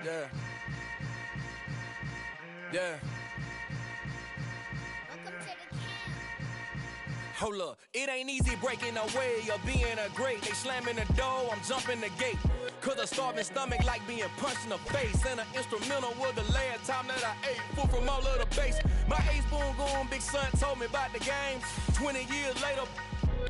Yeah. Yeah. Hold up, it ain't easy breaking away or being a great. They slamming the door, I'm jumping the gate. Cause a starving stomach like being punched in the face. And an instrumental was the last time that I ate. Full from all of the bass. My ace boom going, big son told me about the game. 20 years later,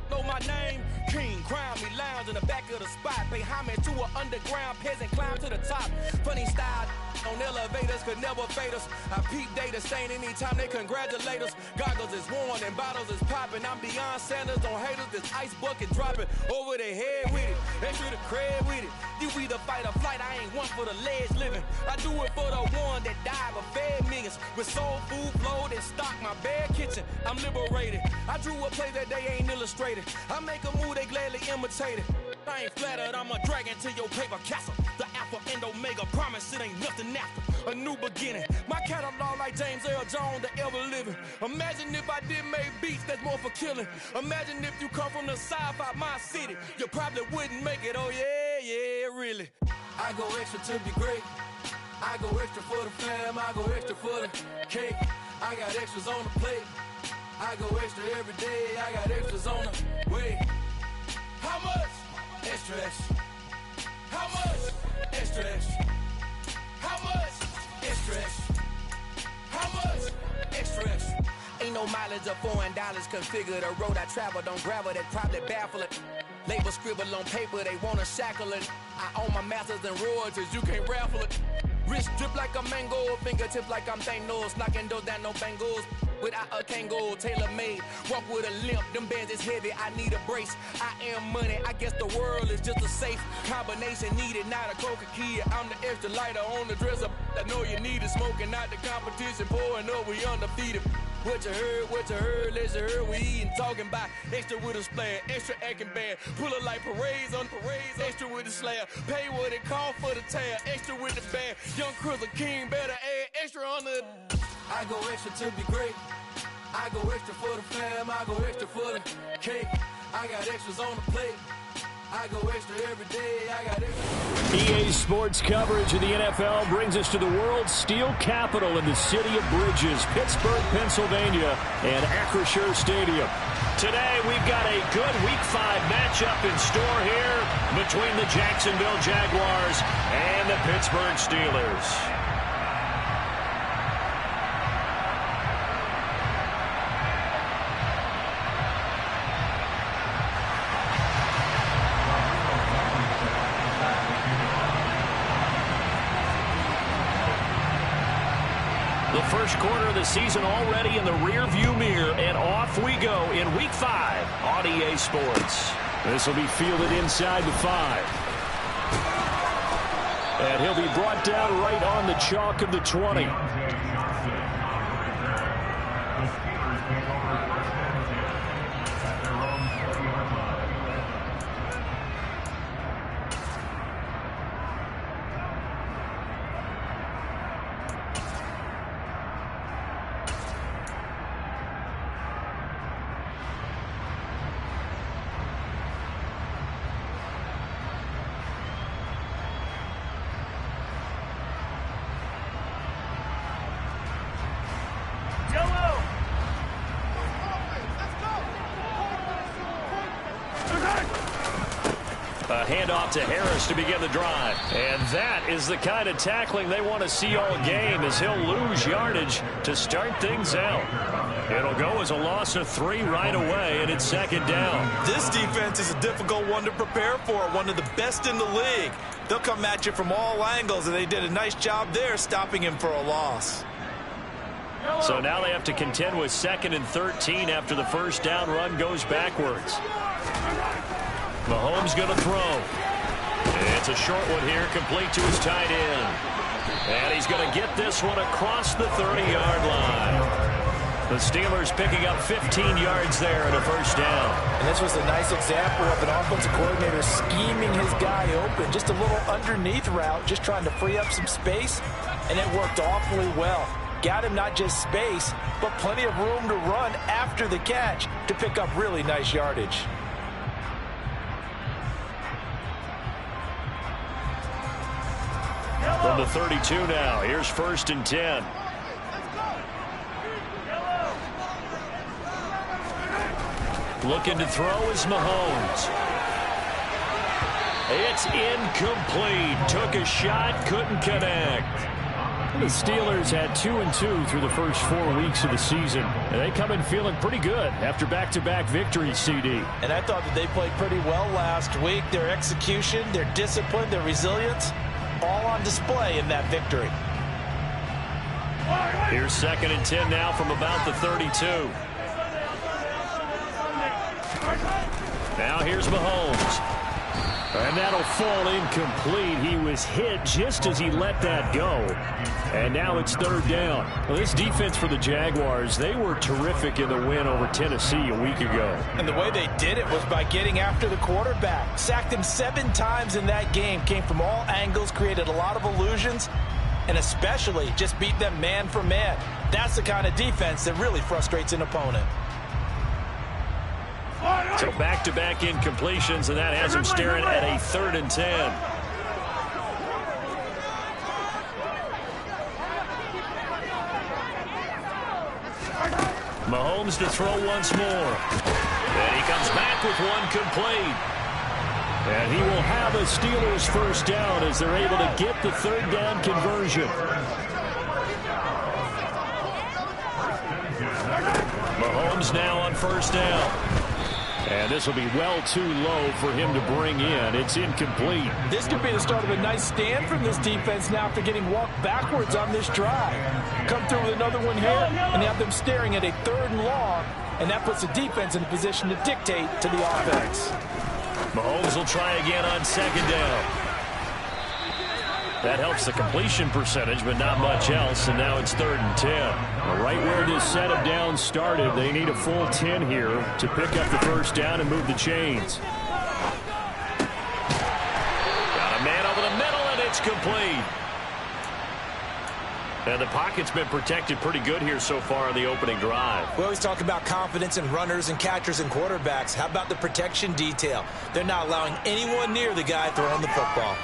know my name. King, crown me, lounge in the back of the spot. Pay homage to an underground peasant, climb to the top. Funny style on elevators could never fade us. I peep data stain anytime they congratulate us. Goggles is worn and bottles is popping. I'm beyond Sanders on haters, this ice bucket dropping over their head with it. Extra the cred with it. You either fight or flight, I ain't one for the ledge living. I do it for the one that died but fed millions. With soul food flowed and stocked my bare kitchen. I'm liberated. I drew a play that they ain't illustrated. I make a move, they gladly imitate it. I ain't flattered, I'm a dragon to your paper castle. The Alpha and Omega, promise it ain't nothing after. A new beginning. My catalog like James Earl Jones, the ever living. Imagine if I did make beats that's more for killing. Imagine if you come from the sci-fi, my city. You probably wouldn't make it, oh yeah, really. I go extra to be great. I go extra for the fam, I go extra for the cake. I got extras on the plate. I go extra every day, I got extras on the way. How much? Extra, extra. How much? Extra, extra. How much? Extra, extra. How much? Extra, extra. Ain't no mileage of $4 configure the road I travel. Don't gravel that probably baffle it. Label scribble on paper, they wanna shackle it. I own my masters and royalties, you can't raffle it. Wrist drip like a mango, fingertips like I'm Thanos, knocking those down no bangles. Without a Kango, tailor-made, walk with a limp, them bands is heavy, I need a brace. I am money, I guess the world is just a safe combination needed, not a coca key. I'm the extra lighter on the dresser, I know you need it, smoking out the competition, pouring up, we undefeated. What you heard, let's you heard, we eating, talking about extra with a splash, extra acting bad, pull it like parades on parades, extra with the slab, pay what it cost for the tab, extra with the band, young Chris a king, better add extra on the. I go extra to be great. I go extra for the fam, I go extra for the cake. I got extras on the plate. I go extra every day, I got extra. EA Sports coverage of the NFL brings us to the world's steel capital in the city of Bridges, Pittsburgh, Pennsylvania, and Acrisure Stadium. Today, we've got a good Week 5 matchup in store here between the Jacksonville Jaguars and the Pittsburgh Steelers. First quarter of the season already in the rearview mirror, and off we go in Week 5 on EA Sports. This will be fielded inside the 5. And he'll be brought down right on the chalk of the 20. Handoff to Harris to begin the drive. And that is the kind of tackling they want to see all game, as he'll lose yardage to start things out. It'll go as a loss of 3 right away, and it's second down. This defense is a difficult one to prepare for, one of the best in the league. They'll come at you from all angles, and they did a nice job there stopping him for a loss. So now they have to contend with 2nd and 13 after the first down run goes backwards. Mahomes going to throw. It's a short one here, complete to his tight end. And he's going to get this one across the 30-yard line. The Steelers picking up 15 yards there at a first down. And this was a nice example of an offensive coordinator scheming his guy open. Just a little underneath route, just trying to free up some space, and it worked awfully well. Got him not just space, but plenty of room to run after the catch to pick up really nice yardage. From the 32 now, here's 1st and 10. Looking to throw is Mahomes. It's incomplete. Took a shot, couldn't connect. The Steelers had 2-2 through the first 4 weeks of the season. And they come in feeling pretty good after back-to-back victories, CD. And I thought that they played pretty well last week. Their execution, their discipline, their resilience, all on display in that victory. Here's 2nd and 10 now from about the 32. Now here's Mahomes. And that'll fall incomplete. He was hit just as he let that go. And now it's 3rd down. Well, this defense for the Jaguars, they were terrific in the win over Tennessee a week ago. And the way they did it was by getting after the quarterback. Sacked him 7 times in that game. Came from all angles, created a lot of illusions, and especially just beat them man for man. That's the kind of defense that really frustrates an opponent. So back-to-back incompletions, and that has him staring at a 3rd and 10. Mahomes to throw once more. And he comes back with one complete. And he will have a Steelers 1st down as they're able to get the 3rd down conversion. Mahomes now on 1st down. And this will be well too low for him to bring in. It's incomplete. This could be the start of a nice stand from this defense now after getting walked backwards on this drive. Come through with another one here, and have them staring at a 3rd and long, and that puts the defense in a position to dictate to the offense. Mahomes will try again on 2nd down. That helps the completion percentage, but not much else, and now it's 3rd and 10. Right where this set of downs started, they need a full 10 here to pick up the 1st down and move the chains. Got a man over the middle, and it's complete. And the pocket's been protected pretty good here so far on the opening drive. We always talk about confidence in runners and catchers and quarterbacks. How about the protection detail? They're not allowing anyone near the guy throwing the football.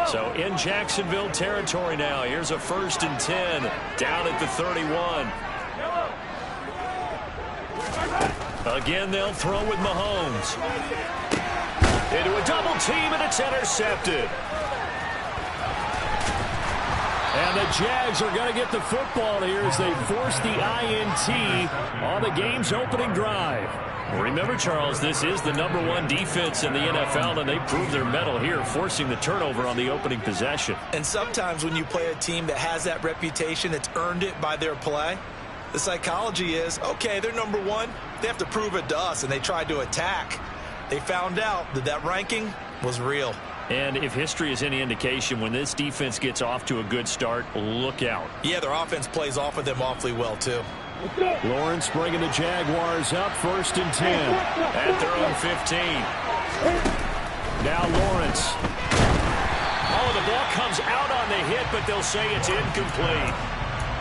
So in Jacksonville territory now. Here's a 1st and 10 down at the 31. Again, they'll throw with Mahomes. Into a double team, and it's intercepted. And the Jags are going to get the football here as they force the INT on the game's opening drive. Remember, Charles, this is the #1 defense in the NFL, and they proved their mettle here, forcing the turnover on the opening possession. And sometimes when you play a team that has that reputation, that's earned it by their play, the psychology is, okay, they're #1. They have to prove it to us, and they tried to attack. They found out that that ranking was real. And if history is any indication, when this defense gets off to a good start, look out. Yeah, their offense plays off of them awfully well, too. Lawrence bringing the Jaguars up 1st and 10 at their own 15. Now Lawrence. Oh, the ball comes out on the hit, but they'll say it's incomplete.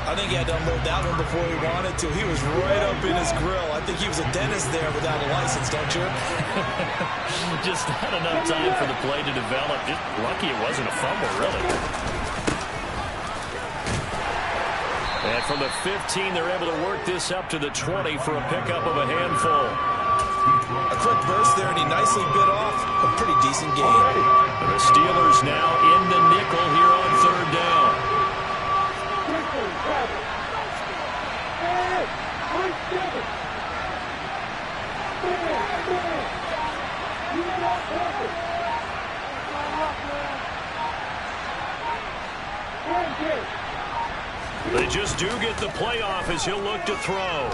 I think he had to unload that one before he wanted to. He was right up in his grill. I think he was a dentist there without a license, don't you? Just not enough time for the play to develop. Just lucky it wasn't a fumble, really. And from the 15, they're able to work this up to the 20 for a pickup of a handful. A quick burst there, and he nicely bit off a pretty decent game. And the Steelers now in the nickel here on 3rd down. They just do get the playoff as he'll look to throw.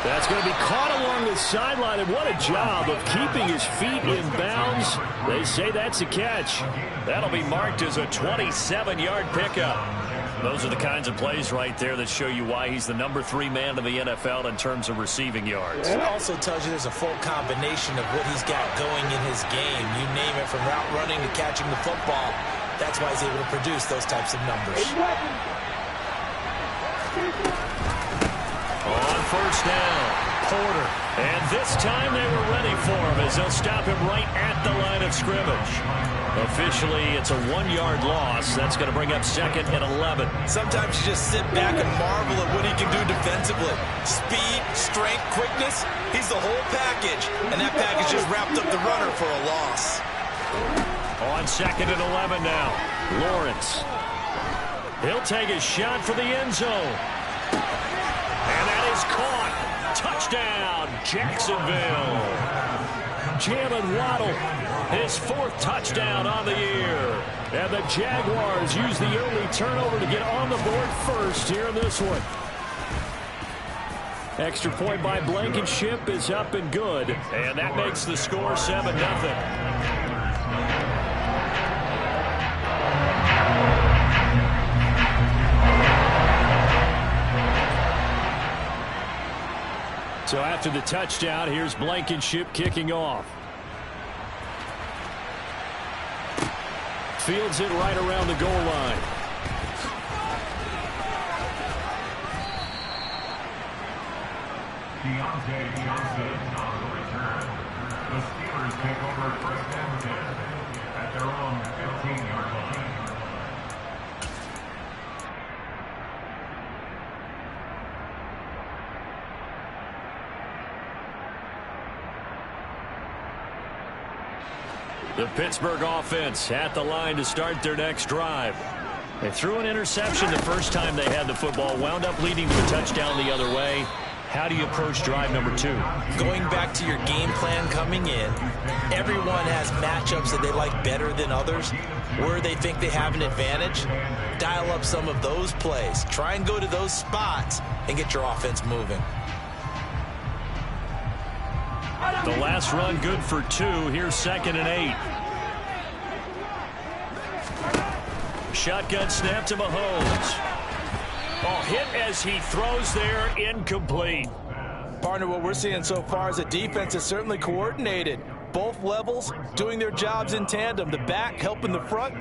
That's going to be caught along the sideline, and what a job of keeping his feet in bounds. They say that's a catch. That'll be marked as a 27-yard pickup. Those are the kinds of plays right there that show you why he's the #3 man in the NFL in terms of receiving yards. It also tells you there's a full combination of what he's got going in his game. You name it, from route running to catching the football. That's why he's able to produce those types of numbers. On 1st down, Porter. And this time they were ready for him as they'll stop him right at the line of scrimmage. Officially, it's a 1-yard loss. That's going to bring up 2nd and 11. Sometimes you just sit back and marvel at what he can do defensively. Speed, strength, quickness. He's the whole package. And that package just wrapped up the runner for a loss. On 2nd and 11 now. Lawrence. He'll take a shot for the end zone. And that is caught. Touchdown, Jacksonville. Jalen Waddle, his 4th touchdown on the year. And the Jaguars use the early turnover to get on the board first here in this one. Extra point by Blankenship is up and good. And that makes the score 7-0. So after the touchdown, here's Blankenship kicking off. Fields it right around the goal line. Deontay on the return. The Steelers take over 1st and 10 at their own 15-yard line. The Pittsburgh offense at the line to start their next drive. They threw an interception the first time they had the football, wound up leading to a touchdown the other way. How do you approach drive number 2? Going back to your game plan coming in, everyone has matchups that they like better than others. Where they think they have an advantage, dial up some of those plays. Try and go to those spots and get your offense moving. The last run good for 2. Here's 2nd and 8. Shotgun snap to Mahomes. Oh, hit as he throws there, incomplete. Partner, what we're seeing so far is the defense is certainly coordinated. Both levels doing their jobs in tandem. The back helping the front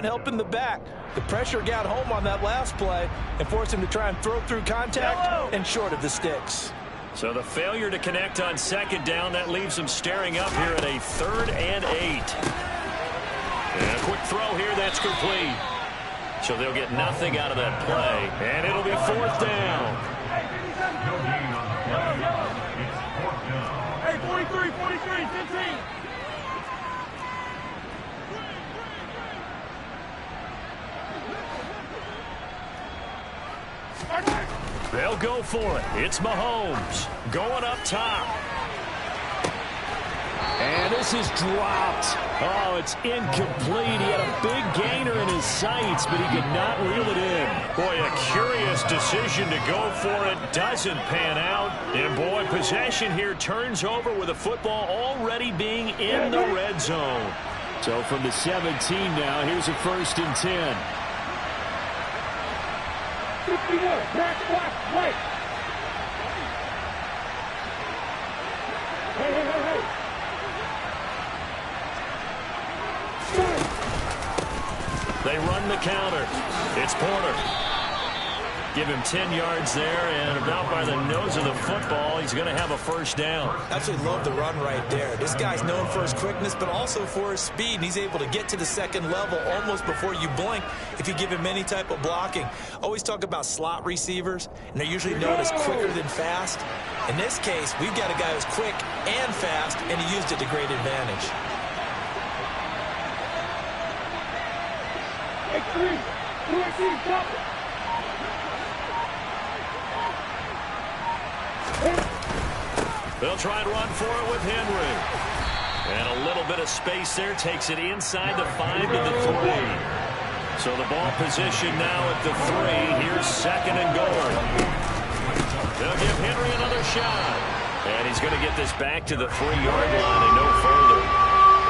helping the back. The pressure got home on that last play and forced him to try and throw through contact and short of the sticks. So the failure to connect on 2nd down, that leaves him staring up here at a 3rd and 8. And a quick throw here, that's complete. So they'll get nothing out of that play, and it'll be 4th down. No gain on the play. It's 4th down. Hey, 43, 43, 15. They'll go for it. It's Mahomes going up top. And this is dropped. Oh, it's incomplete. He had a big gainer in his sights, but he could not reel it in. Boy, a curious decision to go for it. Doesn't pan out. And, boy, possession here turns over with the football already being in the red zone. So from the 17 now, here's a 1st and 10. 51, black, white. Hey. They run the counter. It's Porter. Give him 10 yards there, and about by the nose of the football, he's going to have a 1st down. Absolutely love the run right there. This guy's known for his quickness, but also for his speed, and he's able to get to the 2nd level almost before you blink if you give him any type of blocking. Always talk about slot receivers, and they're usually known as quicker than fast. In this case, we've got a guy who's quick and fast, and he used it to great advantage. They'll try and run for it with Henry. And a little bit of space there takes it inside the 5 to the 3. So the ball position now at the 3. Here's 2nd and goal. They'll give Henry another shot. And he's going to get this back to the 3-yard line and no further.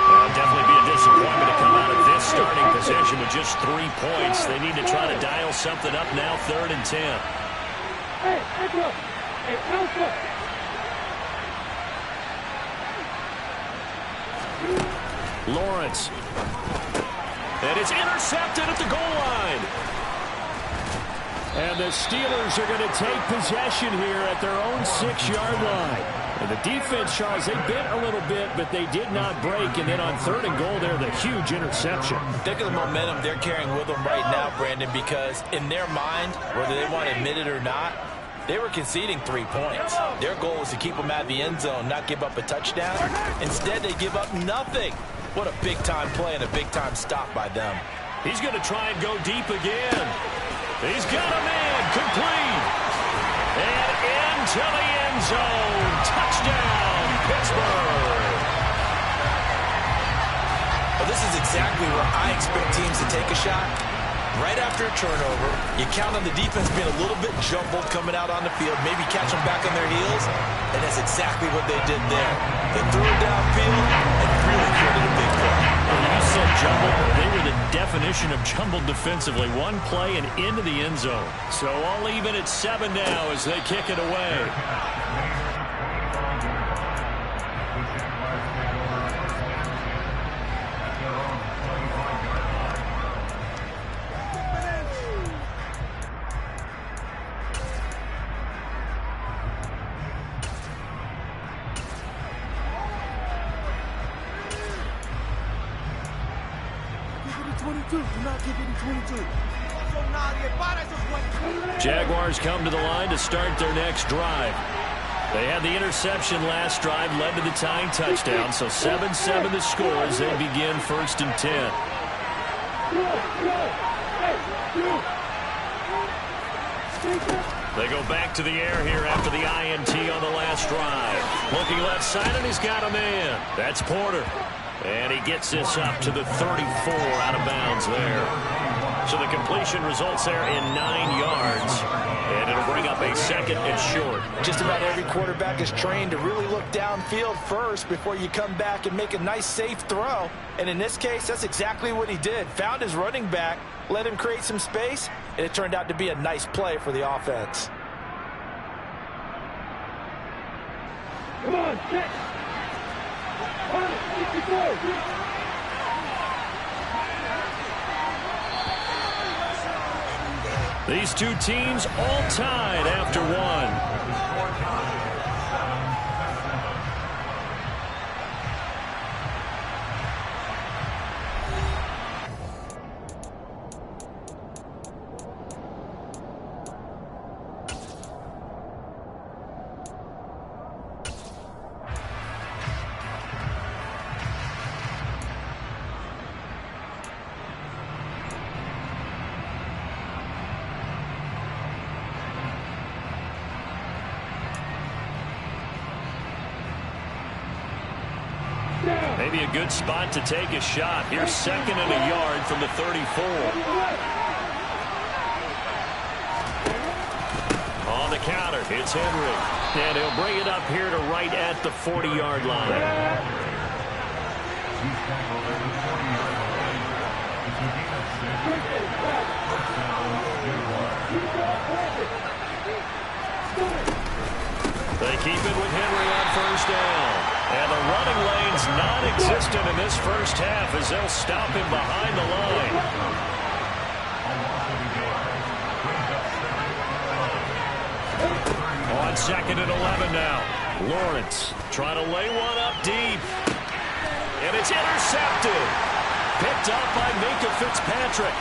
It'll definitely be a disappointment to come out of this starting possession with just 3 points. They need to try to dial something up now, 3rd and 10. Hey, Alpha. Lawrence. And it's intercepted at the goal line. And the Steelers are going to take possession here at their own 6-yard line. And the defense, Charles, they bit a little bit, but they did not break. And then on 3rd and goal there, the huge interception. Think of the momentum they're carrying with them right now, Brandon, because in their mind, whether they want to admit it or not, they were conceding 3 points. Their goal was to keep them out of the end zone, not give up a touchdown. Instead, they give up nothing. What a big-time play and a big-time stop by them. He's going to try and go deep again. He's got a man complete. And into the end zone. Touchdown, Pittsburgh. Well, this is exactly where I expect teams to take a shot. Right after a turnover, you count on the defense being a little bit jumbled coming out on the field, maybe catch them back on their heels, and that's exactly what they did there. They threw it downfield and really created a big play. Well, you said jumbled. They were the definition of jumbled defensively. One play and into the end zone. So all even at 7 now as they kick it away. Jaguars come to the line to start their next drive. They had the interception last drive, led to the tying touchdown, so 7-7 the score as they begin 1st and 10. They go back to the air here after the INT on the last drive. Looking left side, and he's got a man. That's Porter. And he gets this up to the 34 out of bounds there. So the completion results there in 9 yards. And it'll bring up a 2nd and short. Just about every quarterback is trained to really look downfield first before you come back and make a nice, safe throw. And in this case, that's exactly what he did. Found his running back, let him create some space, and it turned out to be a nice play for the offense. Come on, get. These two teams all tied after one. Maybe a good spot to take a shot. Here's 2nd and a yard from the 34. On the counter, it's Henry. And he'll bring it up here to right at the 40-yard line. They keep it with Henry on 1st down. And the running lane's non-existent in this first half as they'll stop him behind the line. On 2nd and 11 now. Lawrence trying to lay one up deep. And it's intercepted. Picked up by Minka Fitzpatrick.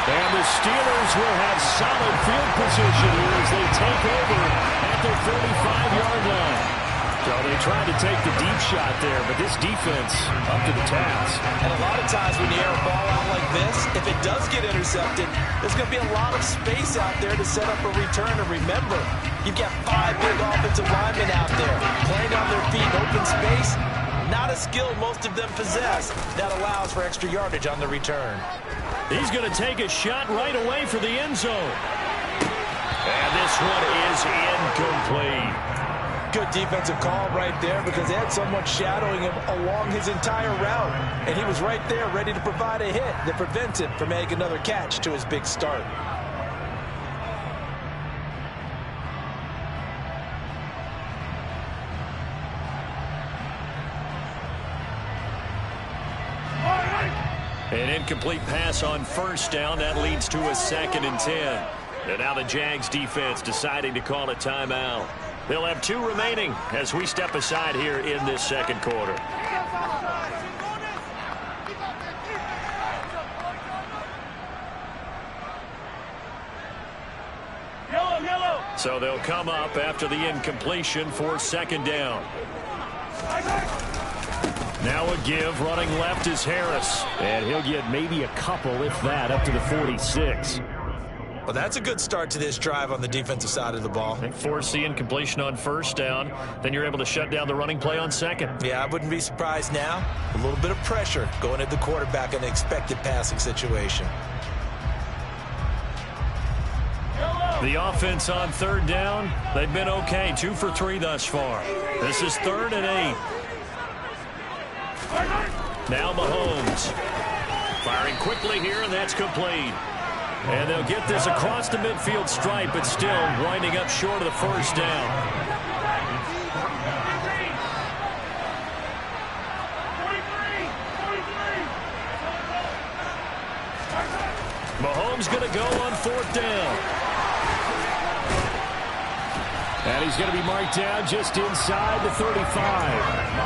And the Steelers will have solid field position here as they take over at their 45-yard line. So they tried to take the deep shot there, but this defense up to the task. And a lot of times when you air a ball out like this, if it does get intercepted, there's going to be a lot of space out there to set up a return. And remember, you've got 5 big offensive linemen out there playing on their feet in open space. Not a skill most of them possess. That allows for extra yardage on the return. He's going to take a shot right away for the end zone. And this one is incomplete. Good defensive call right there because they had someone shadowing him along his entire route. And he was right there ready to provide a hit that prevents him from making another catch to his big start. An incomplete pass on first down. That leads to a 2nd and 10. And now the Jags defense deciding to call a timeout. They'll have 2 remaining as we step aside here in this second quarter. So they'll come up after the incompletion for 2nd down. Now a give. Running left is Harris. And he'll get maybe a couple, if that, up to the 46. Well, that's a good start to this drive on the defensive side of the ball. They force the incompletion on first down. Then you're able to shut down the running play on second. Yeah, I wouldn't be surprised now. A little bit of pressure going at the quarterback in an expected passing situation. The offense on 3rd down, they've been okay. 2 for 3 thus far. This is 3rd and 8. Now Mahomes. Firing quickly here, and that's complete. And they'll get this across the midfield stripe, but still winding up short of the first down. Mahomes going to go on 4th down. And he's going to be marked down just inside the 35.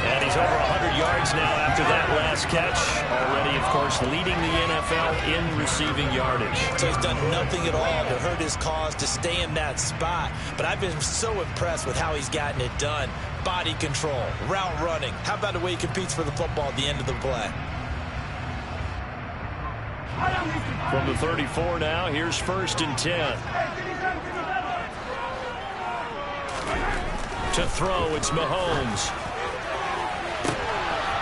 And he's over 100 yards now after that last catch. Already, of course, leading the NFL in receiving yardage. So he's done nothing at all to hurt his cause to stay in that spot. But I've been so impressed with how he's gotten it done. Body control, route running. How about the way he competes for the football at the end of the play? From the 34 now, here's 1st and 10. To throw, it's Mahomes.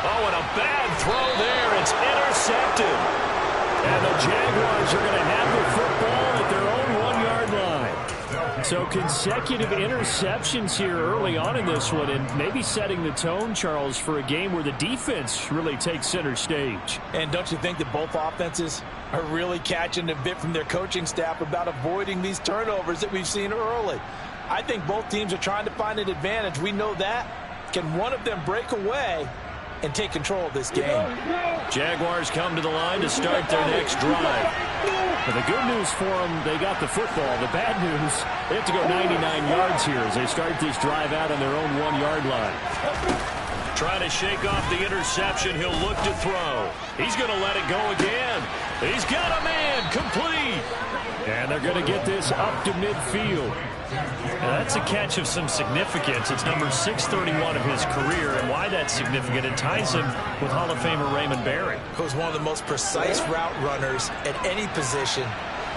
Oh, and a bad throw there. It's intercepted. And the Jaguars are going to have the football at their own 1-yard line. So consecutive interceptions here early on in this one, and maybe setting the tone, Charles, for a game where the defense really takes center stage. And don't you think that both offenses are really catching a bit from their coaching staff about avoiding these turnovers that we've seen early? I think both teams are trying to find an advantage. We know that. Can one of them break away and take control of this game? Jaguars come to the line to start their next drive. But the good news for them, they got the football. The bad news, they have to go 99 yards here as they start this drive out on their own 1-yard line. Trying to shake off the interception. He'll look to throw. He's going to let it go again. He's got a man. Complete. And they're going to get this up to midfield. Now that's a catch of some significance. It's number 631 of his career, and why that's significant, it ties him with Hall of Famer Raymond Berry. He was one of the most precise route runners at any position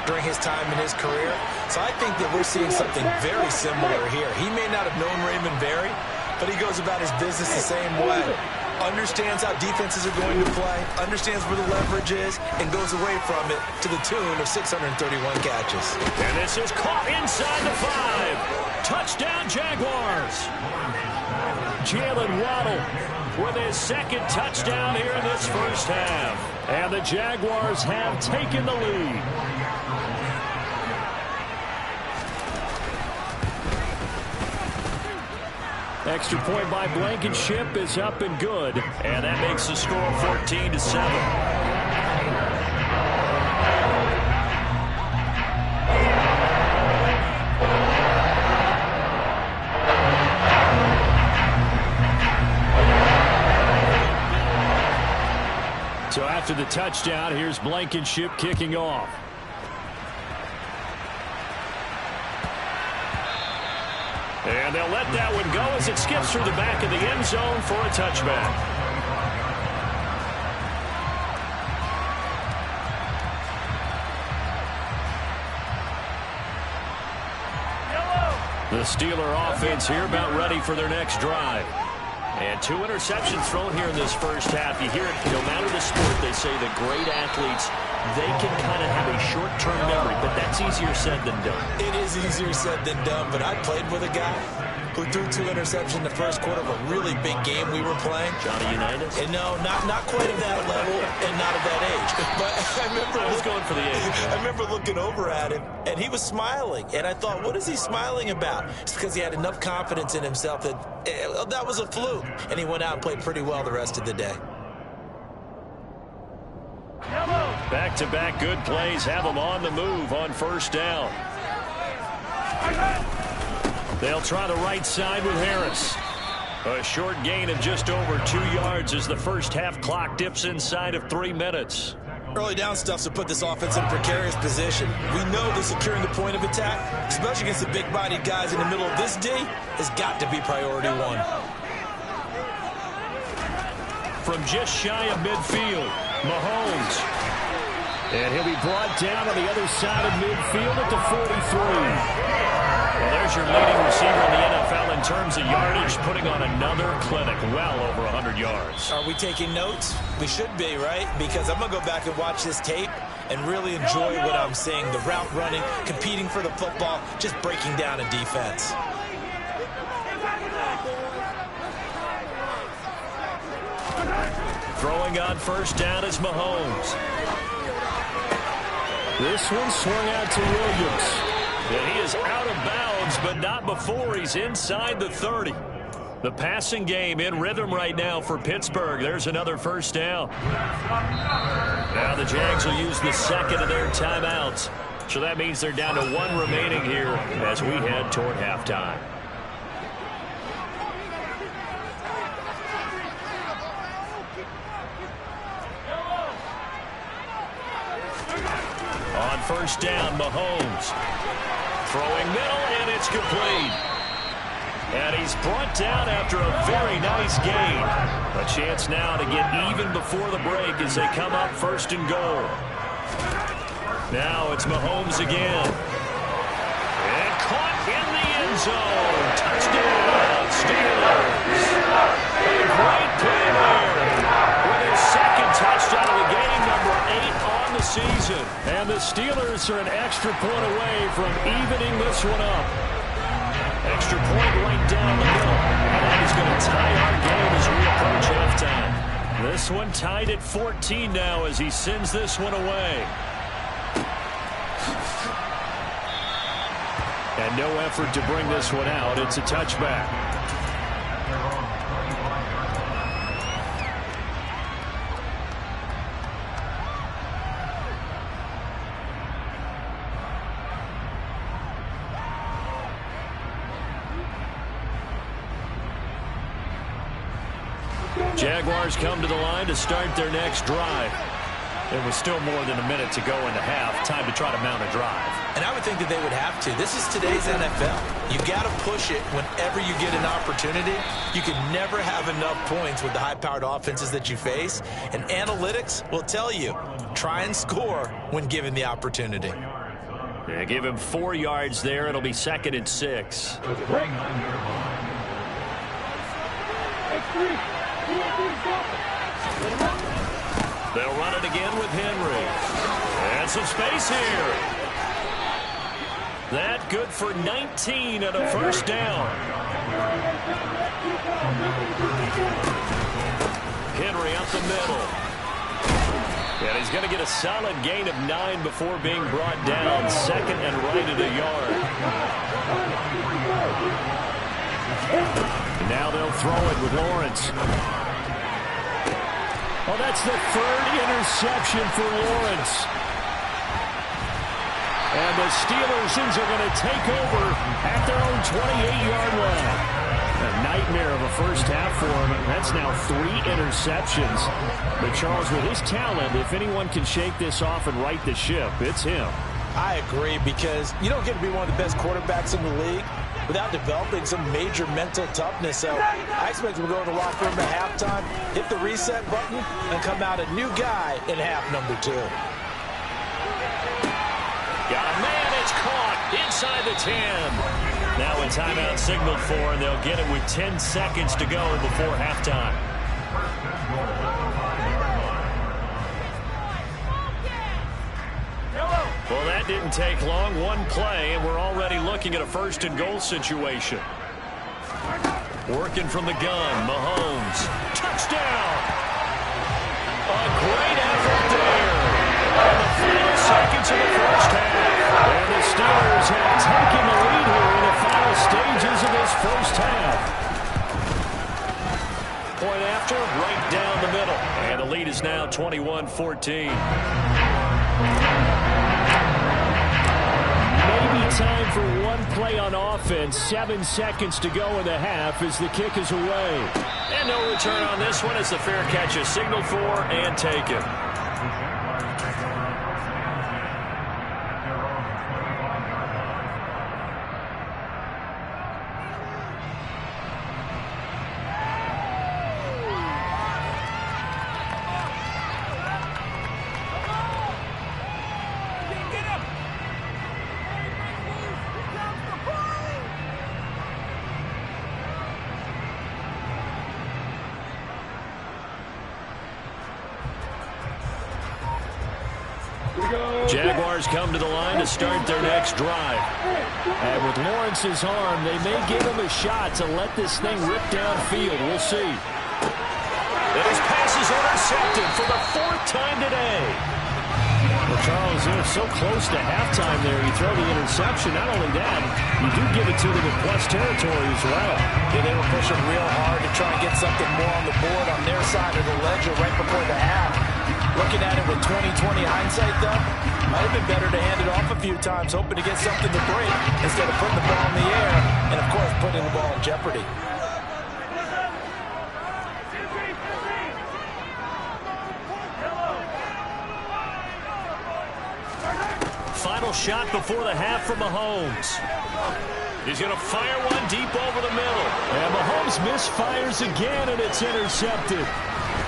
during his time in his career. So I think that we're seeing something very similar here. He may not have known Raymond Berry, but he goes about his business the same way. Understands how defenses are going to play, understands where the leverage is, and goes away from it to the tune of 631 catches. And this is caught inside the 5. Touchdown, Jaguars. Jalen Waddle with his 2nd touchdown here in this first half. And the Jaguars have taken the lead. Extra point by Blankenship is up and good. And that makes the score 14-7. So after the touchdown, here's Blankenship kicking off. And they'll let that one go as it skips through the back of the end zone for a touchback. The Steeler offense here about ready for their next drive. And 2 interceptions thrown here in this first half. You hear it, no matter the sport, they say the great athletes, they can kind of have a short-term memory, but that's easier said than done. It is easier said than done, but I played with a guy who threw 2 interceptions in the first quarter of a really big game we were playing. Johnny Unitas? And no, not quite at that level and not at that age. But I was going for the age. I remember looking over at him, and he was smiling. And I thought, what is he smiling about? It's because he had enough confidence in himself that that was a fluke. And he went out and played pretty well the rest of the day. Back-to-back good plays have them on the move on first down. They'll try the right side with Harris. A short gain of just over 2 yards as the first half clock dips inside of 3 minutes. Early down stuff to put this offense in a precarious position. We know that securing the point of attack, especially against the big-bodied guys in the middle of this D, has got to be priority one. From just shy of midfield, Mahomes. And he'll be brought down on the other side of midfield at the 43. Well, there's your leading receiver in the NFL in terms of yardage, putting on another clinic, well over 100 yards. Are we taking notes? We should be, right? Because I'm going to go back and watch this tape and really enjoy what I'm seeing. The route running, competing for the football, just breaking down a defense. Throwing on first down is Mahomes. This one swung out to Williams. And he is out of bounds, but not before he's inside the 30. The passing game in rhythm right now for Pittsburgh. There's another first down. Now the Jags will use the second of their timeouts. So that means they're down to 1 remaining here as we head toward halftime. On first down, Mahomes. Throwing middle, and it's complete. And he's brought down after a very nice gain. A chance now to get even before the break as they come up first and goal. Now it's Mahomes again. And caught in the end zone. Touchdown, Steelers. A great play there. With his second touchdown of the game, number 8 on the season. And the Steelers are an extra point away from evening this one up. Extra point right down the middle. And that is going to tie our game as we approach halftime. This one tied at 14 now as he sends this one away. And no effort to bring this one out. It's a touchback. Jaguars come to the line to start their next drive. There was still more than a minute to go in the half. Time to try to mount a drive. And I would think that they would have to. This is today's NFL. You got to push it whenever you get an opportunity. You can never have enough points with the high-powered offenses that you face. And analytics will tell you, try and score when given the opportunity. Yeah, give him 4 yards there. It'll be 2nd and 6. They'll run it again with Henry. And some space here. That good for 19 and a first down. Henry up the middle. And he's going to get a solid gain of 9 before being brought down. 2nd and right at a yard. Now they'll throw it with Lawrence. Oh, that's the 3rd interception for Lawrence. And the Steelers are going to take over at their own 28-yard line. A nightmare of a first half for him. That's now 3 interceptions. But Charles, with his talent, if anyone can shake this off and right the ship, it's him. I agree, because you don't get to be one of the best quarterbacks in the league without developing some major mental toughness. So I expect him to go in the locker room at halftime, hit the reset button, and come out a new guy in half number 2. Got a man, it's caught inside the 10. Now a timeout signaled for, and they'll get it with 10 seconds to go before halftime. Well, that didn't take long. 1 play, and we're already looking at a 1st and goal situation. Working from the gun, Mahomes. Touchdown! A great effort there. And the final seconds of the first half. And the Steelers have taken the lead here in the final stages of this first half. Point after, right down the middle. And the lead is is now 21-14. Maybe time for one play on offense. 7 seconds to go in the half as the kick is away. And no return on this one as the fair catch is signaled for and taken. Jaguars come to the line to start their next drive. And with Lawrence's arm, they may give him a shot to let this thing rip downfield. We'll see. And his pass is intercepted for the 4th time today. Well, Charles, they're so close to halftime there. You throw the interception. Not only that, you do give it to them in plus territory as well. Yeah, they were pushing real hard to try and get something more on the board on their side of the ledger right before the half. Looking at it with 20/20 hindsight, though, might have been better to hand it off a few times, hoping to get something to break instead of putting the ball in the air and, of course, putting the ball in jeopardy. Final shot before the half from Mahomes. He's going to fire one deep over the middle. And Mahomes misfires again, and it's intercepted.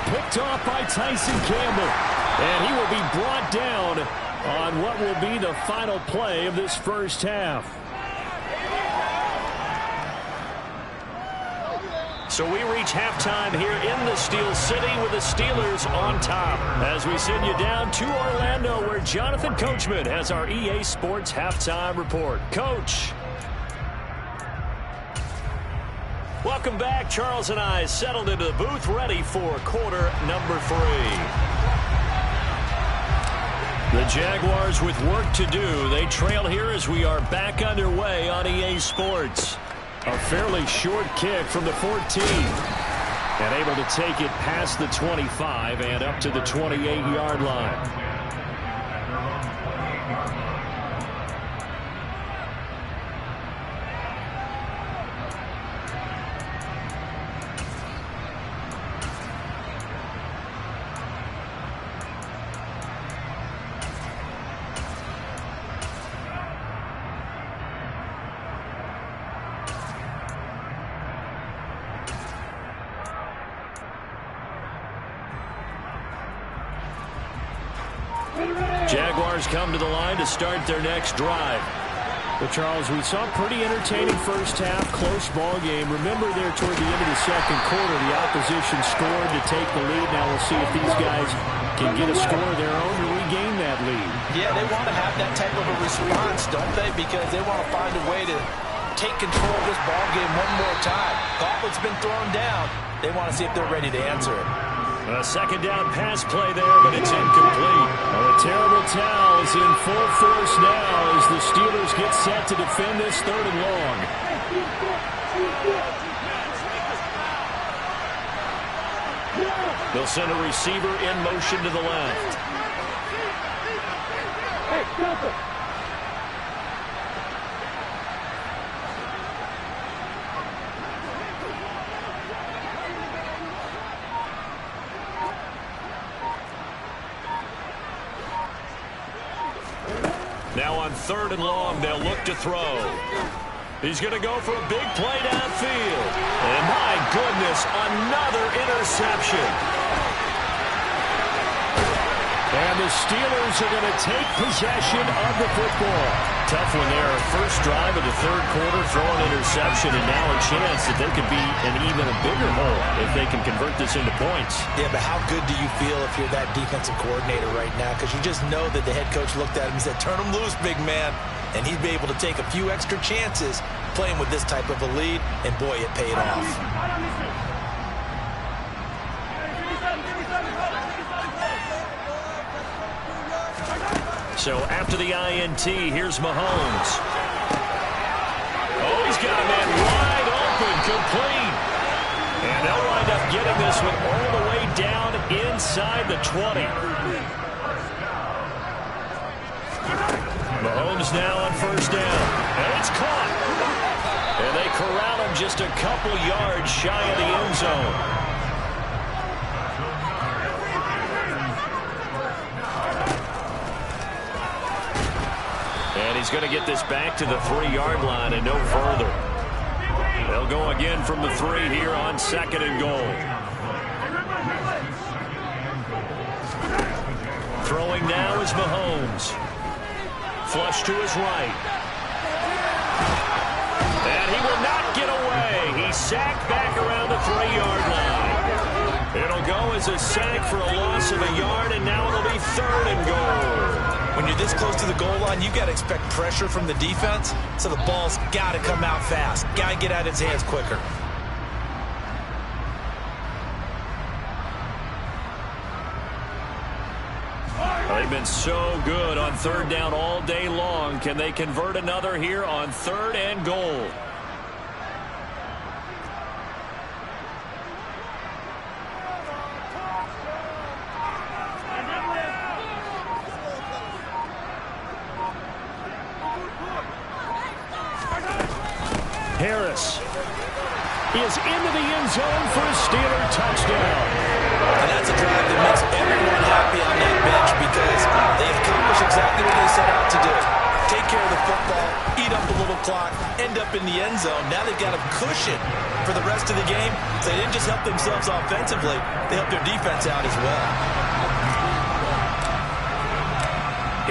Picked off by Tyson Campbell. And he will be brought down on what will be the final play of this first half. So we reach halftime here in the Steel City with the Steelers on top. As we send you down to Orlando where Jonathan Coachman has our EA Sports halftime report. Coach. Welcome back. Charles and I settled into the booth ready for quarter number 3. The Jaguars with work to do. They trail here as we are back underway on EA Sports. A fairly short kick from the 14. And able to take it past the 25 and up to the 28-yard line. Jaguars come to the line to start their next drive. But, Charles, we saw a pretty entertaining first half, close ball game. Remember there toward the end of the second quarter, the opposition scored to take the lead. Now we'll see if these guys can get a score of their own to regain that lead. Yeah, they want to have that type of a response, don't they? Because they want to find a way to take control of this ball game one more time. Gauntlet's been thrown down. They want to see if they're ready to answer it. A second down pass play there, but it's incomplete. Well, a terrible towel is in full force now as the Steelers get set to defend this 3rd and long. They'll send a receiver in motion to the left. Hey, stop it. Now on 3rd and long, they'll look to throw. He's going to go for a big play downfield. And my goodness, another interception. And the Steelers are going to take possession of the football. Tough one there. First drive of the 3rd quarter, throw an interception, and now a chance that they could be in even a bigger hole if they can convert this into points. Yeah, but how good do you feel if you're that defensive coordinator right now? Because you just know that the head coach looked at him and said, turn him loose, big man. And he'd be able to take a few extra chances playing with this type of a lead, and boy, it paid off. So after the INT, here's Mahomes. Oh, he's got a man wide open, complete. And they'll wind up getting this one all the way down inside the 20. Mahomes now on first down. And it's caught. And they corral him just a couple yards shy of the end zone. And he's going to get this back to the 3-yard line and no further. They'll go again from the 3 here on 2nd and goal. Throwing now is Mahomes. Flush to his right. And he will not get away. He's sacked back around the 3-yard line. It'll go as a sack for a loss of a yard, and now it'll be 3rd and goal. When you're this close to the goal line, you got to expect pressure from the defense, so the ball's got to come out fast. Got to get out of his hands quicker. They've been so good on 3rd down all day long. Can they convert another here on 3rd and goal? Harris is into the end zone for a Steeler touchdown. And that's a drive that makes everyone happy on that bench because they accomplished exactly what they set out to do. Take care of the football, eat up a little clock, end up in the end zone. Now they've got a cushion for the rest of the game. So they didn't just help themselves offensively, they helped their defense out as well.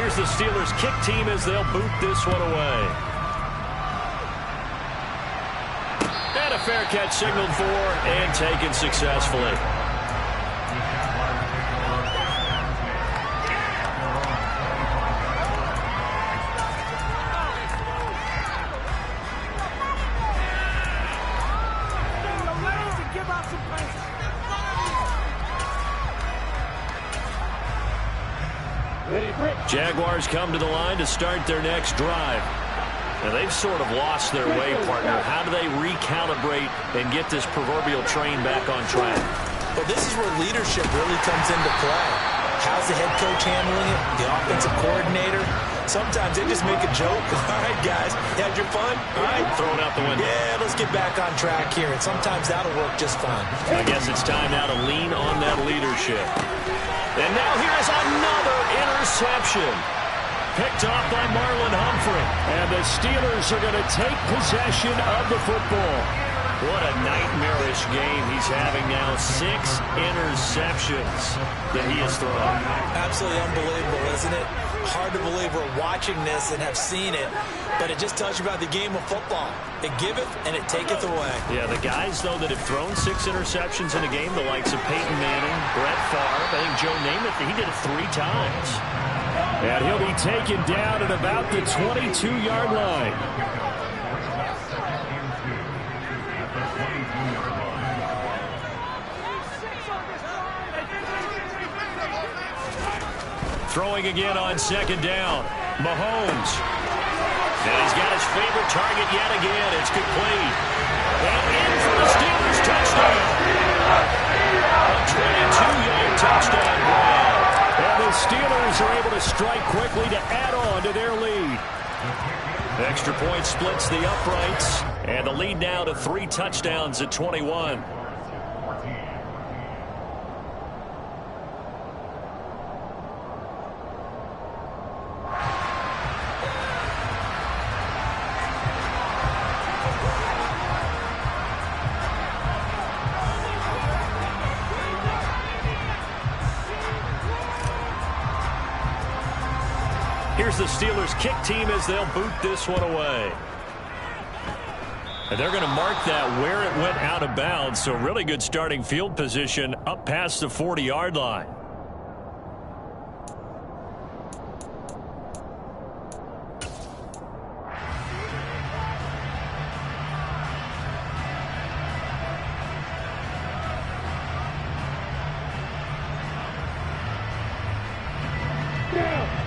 Here's the Steelers kick team as they'll boot this one away. And a fair catch signaled for and taken successfully. Jaguars come to the line to start their next drive. And they've sort of lost their way, partner. How do they recalibrate and get this proverbial train back on track? Well, this is where leadership really comes into play. How's the head coach handling it? The offensive coordinator? Sometimes they just make a joke. All right, guys, you had your fun? All right. Throw it out the window. Yeah, let's get back on track here. And sometimes that'll work just fine. I guess it's time now to lean on that leadership. And now here's another interception. Picked off by Marlon Humphrey. And the Steelers are going to take possession of the football. What a nightmarish game he's having now. 6 interceptions that he has thrown. Absolutely unbelievable, isn't it? Hard to believe we're watching this and have seen it, but it just tells you about the game of football. It giveth and it taketh away. Yeah, the guys, though, that have thrown 6 interceptions in a game, the likes of Peyton Manning, Brett Favre, I think Joe Namath, he did it 3 times. And he'll be taken down at about the 22-yard line. Throwing again on 2nd down. Mahomes. And he's got his favorite target yet again. It's complete. And in for the Steelers touchdown. A 22-yard touchdown grab. And the Steelers are able to strike quickly to add on to their lead. Extra point splits the uprights. And the lead now to 3 touchdowns at 21. Here's the Steelers kick team as they'll boot this one away. And they're going to mark that where it went out of bounds. So really good starting field position up past the 40-yard line.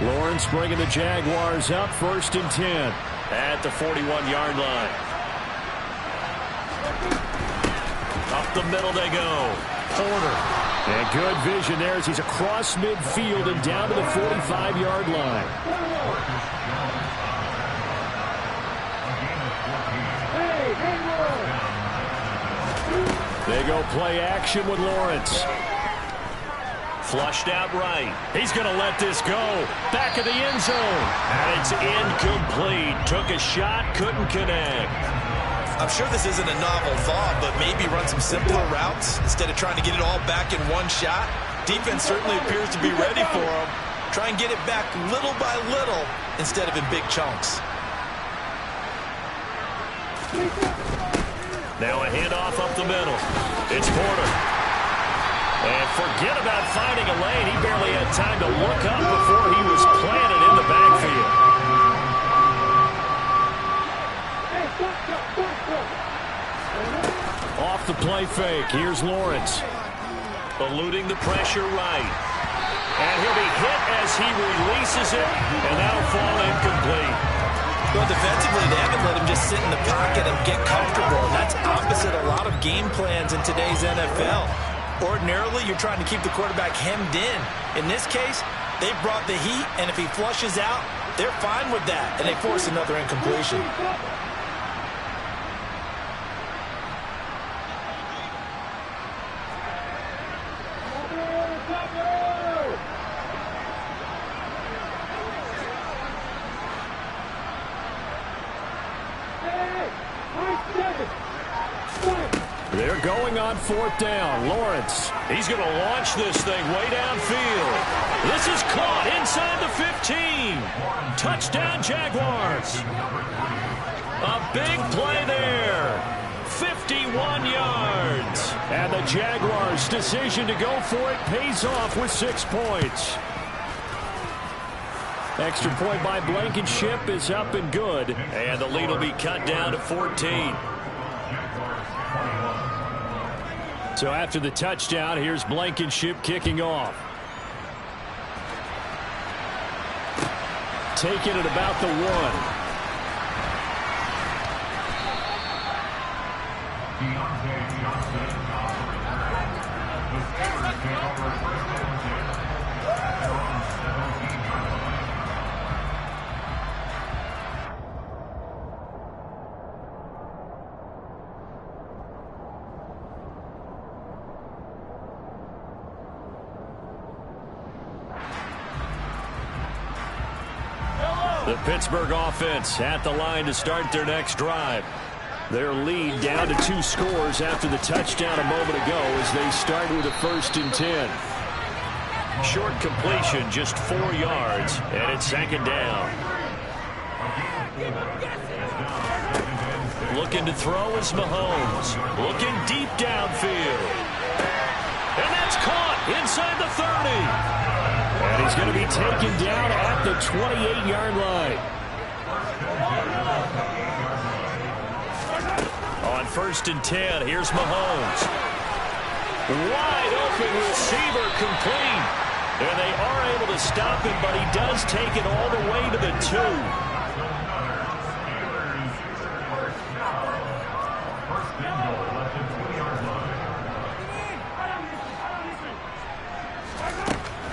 Lawrence bringing the Jaguars up 1st and 10 at the 41-yard line. Up the middle they go. Porter And good vision there as he's across midfield and down to the 45-yard line. They go play action with Lawrence. Flushed out right. He's going to let this go. Back of the end zone. And it's incomplete. Took a shot, couldn't connect. I'm sure this isn't a novel thought, but maybe run some simpler routes instead of trying to get it all back in one shot. Defense certainly appears to be ready for him. Try and get it back little by little instead of in big chunks. Now a handoff up the middle. It's Porter. And forget about finding a lane. He barely had time to look up before he was planted in the backfield. Off the play fake. Here's Lawrence. Eluding the pressure right. And he'll be hit as he releases it. And that'll fall incomplete. Well, defensively, they haven't let him just sit in the pocket and get comfortable. And that's opposite a lot of game plans in today's NFL. Ordinarily, you're trying to keep the quarterback hemmed in. In this case, they brought the heat, and if he flushes out, they're fine with that, and they force another incompletion. They're going on fourth down. Lawrence, he's going to launch this thing way downfield. This is caught inside the 15. Touchdown, Jaguars. A big play there. 51 yards. And the Jaguars' decision to go for it pays off with 6 points. Extra point by Blankenship is up and good. And the lead will be cut down to 14. So after the touchdown, here's Blankenship kicking off. Taking it about the 1. The Pittsburgh offense at the line to start their next drive. Their lead down to 2 scores after the touchdown a moment ago as they start with a 1st and 10. Short completion, just 4 yards, and it's 2nd down. Looking to throw is Mahomes. Looking deep downfield. And that's caught inside the 30. And he's going to be taken down at the 28-yard line. On 1st and 10, here's Mahomes. Wide open receiver complete. And they are able to stop him, but he does take it all the way to the 2.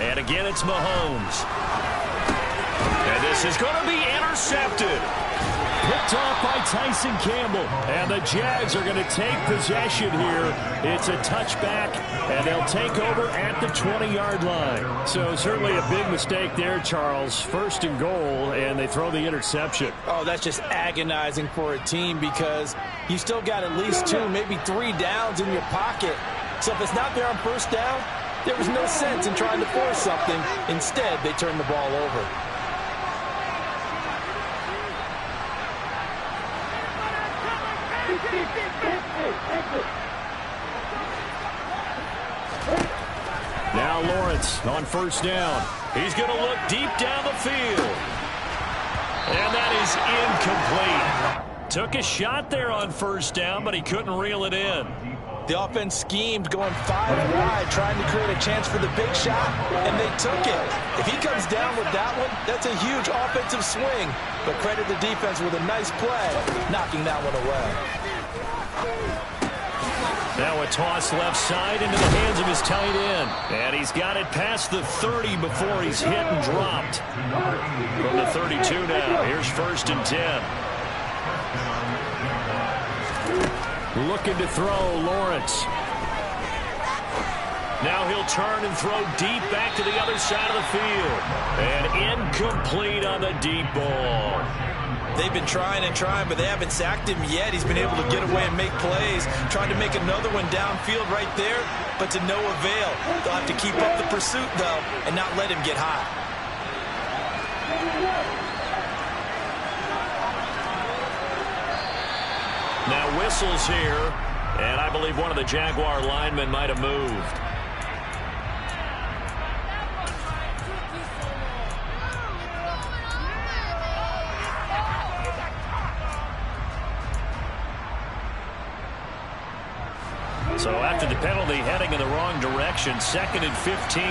And again, it's Mahomes. And this is going to be intercepted. Picked off by Tyson Campbell. And the Jags are going to take possession here. It's a touchback, and they'll take over at the 20-yard line. So certainly a big mistake there, Charles. 1st and goal, and they throw the interception. Oh, that's just agonizing for a team because you still got at least 2, maybe 3 downs in your pocket. So if it's not there on 1st down, there was no sense in trying to force something. Instead, they turned the ball over. Now Lawrence on 1st down. He's going to look deep down the field. And that is incomplete. Took a shot there on 1st down, but he couldn't reel it in. The offense schemed, going 5 wide, trying to create a chance for the big shot, and they took it. If he comes down with that one, that's a huge offensive swing. But credit the defense with a nice play, knocking that one away. Now a toss left side into the hands of his tight end. And he's got it past the 30 before he's hit and dropped. From the 32 now. Here's 1st and 10. Looking to throw, Lawrence. Now he'll turn and throw deep back to the other side of the field. And incomplete on the deep ball. They've been trying and trying, but they haven't sacked him yet. He's been able to get away and make plays. Trying to make another one downfield right there, but to no avail. They'll have to keep up the pursuit, though, and not let him get hot. Now whistles here, and I believe one of the Jaguar linemen might have moved. So after the penalty, heading in the wrong direction, 2nd and 15.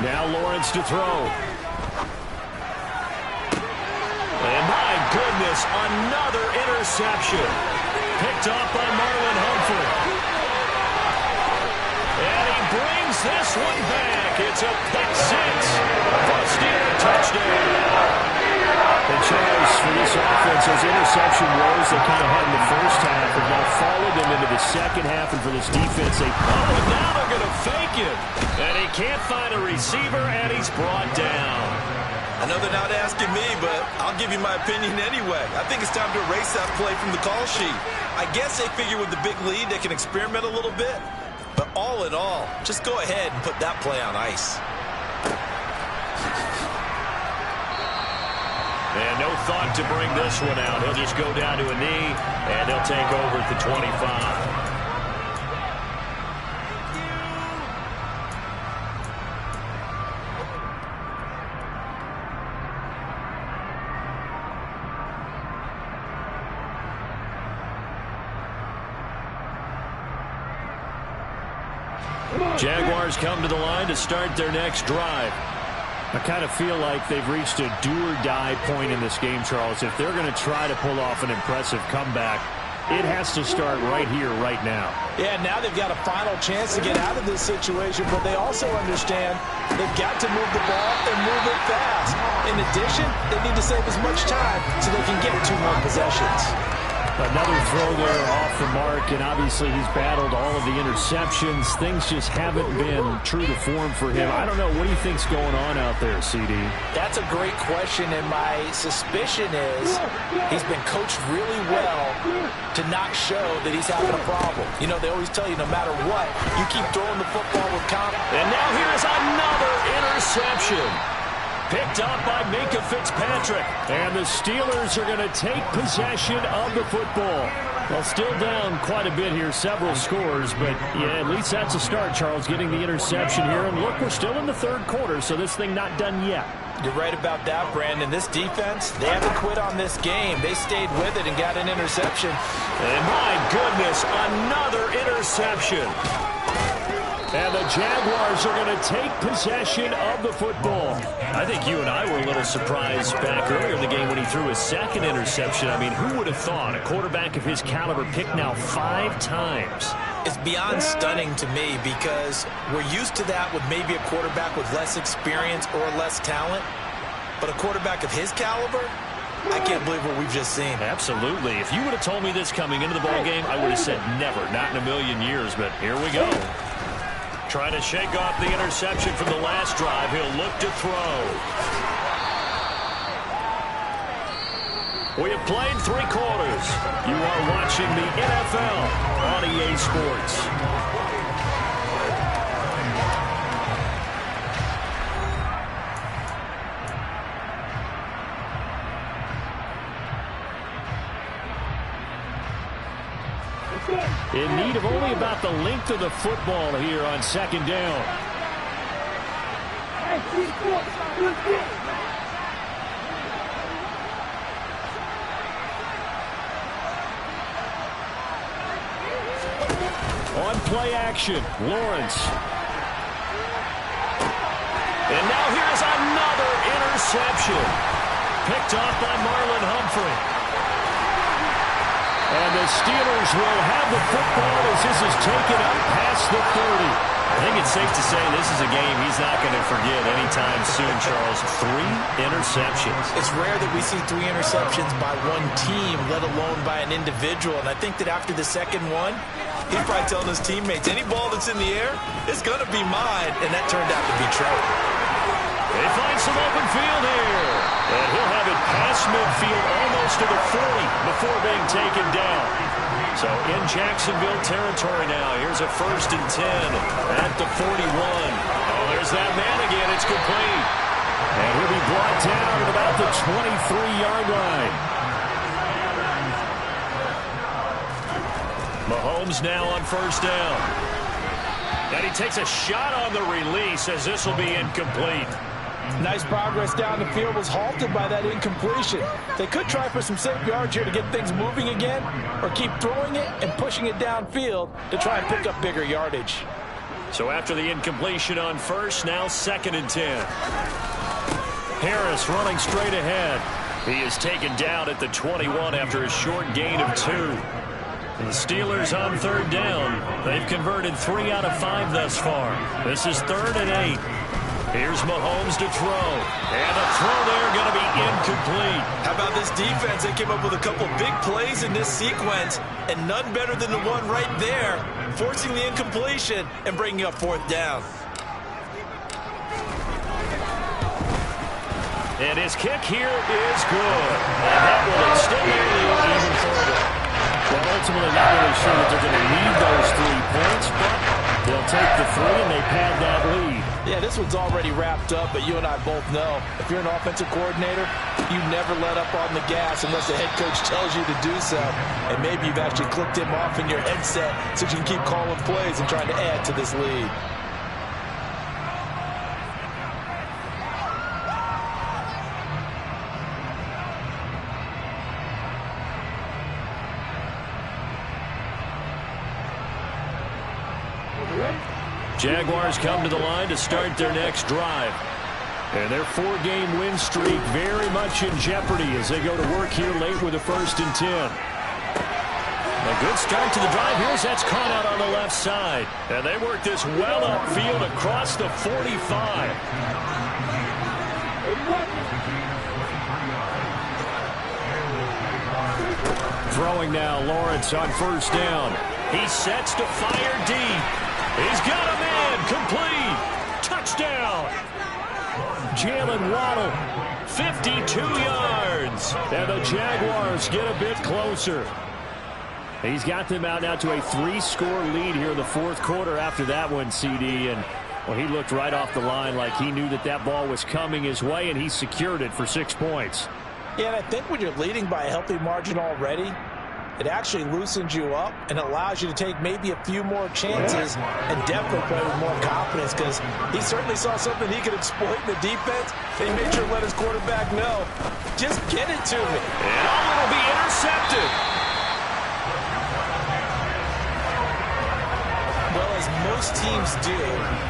Now Lawrence to throw. And my goodness, another interception. Picked off by Marlon Humphrey. And he brings this one back. It's a pick six. First Steeler touchdown. And Charles, for this offense, those interception woes they kind of had in the first half have now followed them into the second half. And for this defense, now they're going to fake it. And he can't find a receiver, and he's brought down. I know they're not asking me, but I'll give you my opinion anyway. I think it's time to erase that play from the call sheet. I guess they figure with the big lead they can experiment a little bit. But all in all, just go ahead and put that play on ice. And no thought to bring this one out. He'll just go down to a knee, and he'll take over at the 25. Jaguars come to the line to start their next drive. I kind of feel like they've reached a do-or-die point in this game, Charles. If they're going to try to pull off an impressive comeback, it has to start right here, right now. Yeah, now they've got a final chance to get out of this situation, but they also understand they've got to move the ball and move it fast. In addition, they need to save as much time so they can get 2 more possessions. Another throw there off the mark, and obviously he's battled all of the interceptions. Things just haven't been true to form for him. I don't know. What do you think's going on out there, CD? That's a great question, and my suspicion is he's been coached really well to not show that he's having a problem. You know, they always tell you no matter what, you keep throwing the football with confidence. And now here's another interception. Picked up by Minka Fitzpatrick. And the Steelers are going to take possession of the football. Well, still down quite a bit here, several scores, but yeah, at least that's a start, Charles, getting the interception here. And look, we're still in the 3rd quarter, so this thing not done yet. You're right about that, Brandon. This defense, they haven't quit on this game. They stayed with it and got an interception. And my goodness, another interception. And the Jaguars are going to take possession of the football. I think you and I were a little surprised back earlier in the game when he threw his 2nd interception. I mean, who would have thought a quarterback of his caliber picked now 5 times? It's beyond stunning to me because we're used to that with maybe a quarterback with less experience or less talent. But a quarterback of his caliber, I can't believe what we've just seen. Absolutely. If you would have told me this coming into the ballgame, I would have said never, not in a million years. But here we go. Trying to shake off the interception from the last drive. He'll look to throw. We have played 3 quarters. You are watching the NFL on EA Sports. In need of only about the length of the football here on 2nd down. On play action, Lawrence. And now here's another interception. picked off by Marlon Humphrey. And the Steelers will have the football as this is taken up past the 30. I think it's safe to say this is a game he's not going to forget anytime soon, Charles. 3 interceptions. It's rare that we see 3 interceptions by one team, let alone by an individual. And I think that after the second one, he's probably telling his teammates, any ball that's in the air is going to be mine. And that turned out to be true. They find some open field here. And he'll have it past midfield almost to the 40 before being taken down. So in Jacksonville territory now. Here's a 1st and 10 at the 41. Oh, there's that man again. It's complete. And he'll be brought down at about the 23-yard line. Mahomes now on 1st down. And he takes a shot on the release as this will be incomplete. Nice progress down the field, was halted by that incompletion. They could try for some safe yards here to get things moving again, or keep throwing it and pushing it downfield to try and pick up bigger yardage. So after the incompletion on 1st, now 2nd and 10. Harris running straight ahead. He is taken down at the 21 after a short gain of 2. And the Steelers on 3rd down. They've converted 3 out of 5 thus far. This is 3rd and 8. Here's Mahomes to throw. And a throw there going to be incomplete. How about this defense? They came up with a couple big plays in this sequence, and none better than the one right there, forcing the incompletion and bringing up 4th down. And his kick here is good. And that will extend their lead even further. Well, ultimately not really sure that they're going to need those 3 points, but they'll take the 3 and they pad that lead. Yeah, this one's already wrapped up, but you and I both know if you're an offensive coordinator, you never let up on the gas unless the head coach tells you to do so. And maybe you've actually clicked him off in your headset so you can keep calling plays and trying to add to this lead. Jaguars come to the line to start their next drive. And their 4-game win streak very much in jeopardy as they go to work here late with a 1st and 10. A good start to the drive here as that's caught out on the left side. And they work this well upfield across the 45. Throwing now, Lawrence on 1st down. He sets to fire deep. He's got a man, complete, touchdown. Jalen Waddle, 52 yards. And the Jaguars get a bit closer. He's got them out now to a 3-score lead here in the 4th quarter after that one, CD. And, well, he looked right off the line like he knew that that ball was coming his way, and he secured it for 6 points. Yeah, and I think when you're leading by a healthy margin already, it actually loosens you up and allows you to take maybe a few more chances and definitely play with more confidence because he certainly saw something he could exploit in the defense. And he made sure to let his quarterback know, just get it to me. And it'll be intercepted. Well, as most teams do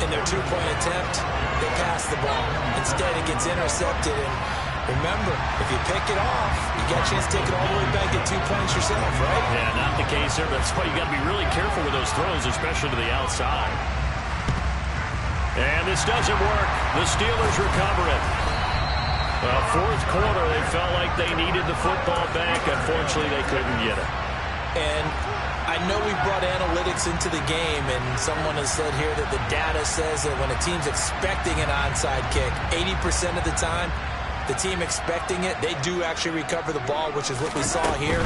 in their 2-point attempt, they pass the ball. Instead, it gets intercepted. And remember, if you pick it off, you got a chance to take it all the way back, get 2 points yourself, right? Yeah, not the case there. That's why you got to be really careful with those throws, especially to the outside. And this doesn't work. The Steelers recover it. Well, 4th quarter, they felt like they needed the football back. Unfortunately, they couldn't get it. And I know we brought analytics into the game, and someone has said here that the data says that when a team's expecting an onside kick, 80% of the time, the team expecting it, they do actually recover the ball, which is what we saw here.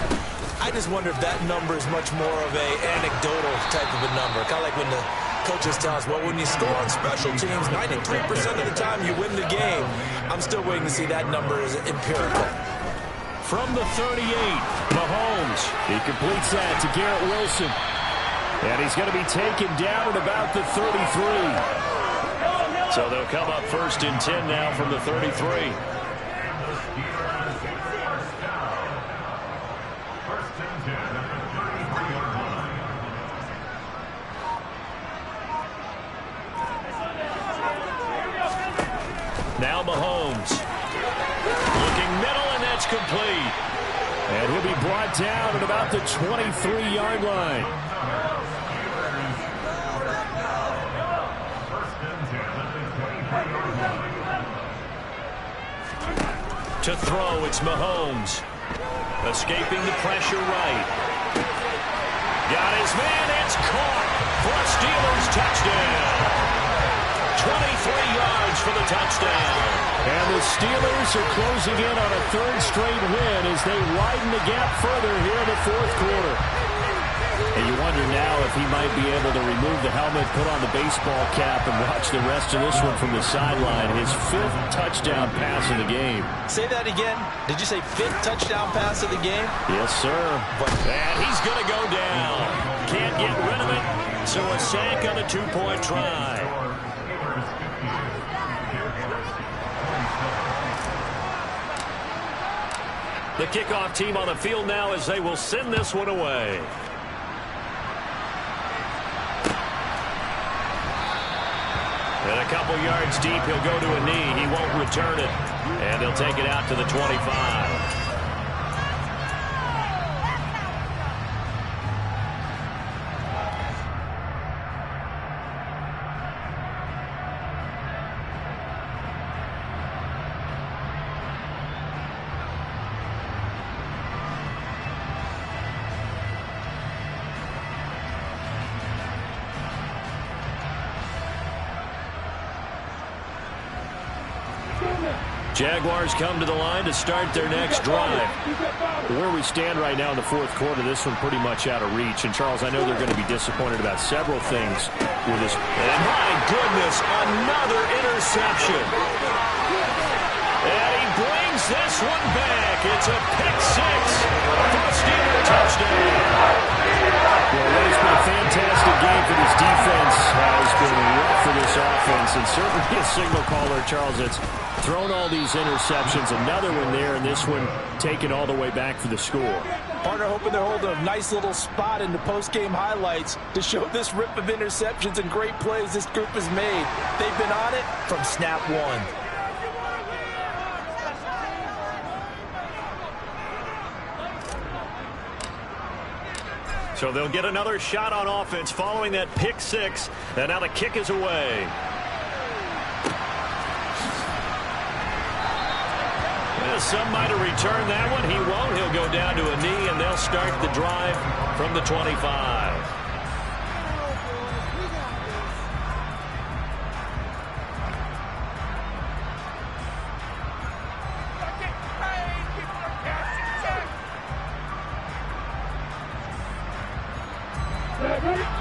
I just wonder if that number is much more of a anecdotal type of a number. Kind of like when the coaches tell us, well, when you score on special teams, 93% of the time you win the game. I'm still waiting to see that number as empirical. From the 38, Mahomes. He completes that to Garrett Wilson. And he's going to be taken down at about the 33. So they'll come up 1st and 10 now from the 33. Now Mahomes. Looking middle. complete. And he'll be brought down at about the 23-yard line. To throw, it's Mahomes. Escaping the pressure right. Got his man, it's caught for a Steelers touchdown. 23 yards for the touchdown. And the Steelers are closing in on a third straight win as they widen the gap further here in the fourth quarter. And you wonder now if he might be able to remove the helmet, put on the baseball cap, and watch the rest of this one from the sideline. His 5th touchdown pass of the game. Say that again. Did you say 5th touchdown pass of the game? Yes, sir. And he's going to go down. Can't get rid of it, so a sack on a 2-point try. The kickoff team on the field now as they will send this one away. And a couple yards deep, he'll go to a knee. He won't return it. And he'll take it out to the 25. Jaguars come to the line to start their next drive. Where we stand right now in the fourth quarter, this one pretty much out of reach. And, Charles, I know they're going to be disappointed about several things with this. And, my goodness, another interception. And he brings this one back. It's a pick six for a Steeler touchdown. Well, it's been a fantastic game for this defense. Has been rough for this offense. And certainly a signal caller, Charles, that's thrown all these interceptions. Another one there, and this one taken all the way back for the score. Partner hoping they're holding a nice little spot in the post-game highlights to show this rip of interceptions and great plays this group has made. They've been on it from snap one. So they'll get another shot on offense following that pick six. And now the kick is away. Some might have returned that one. He won't. He'll go down to a knee, and they'll start the drive from the 25.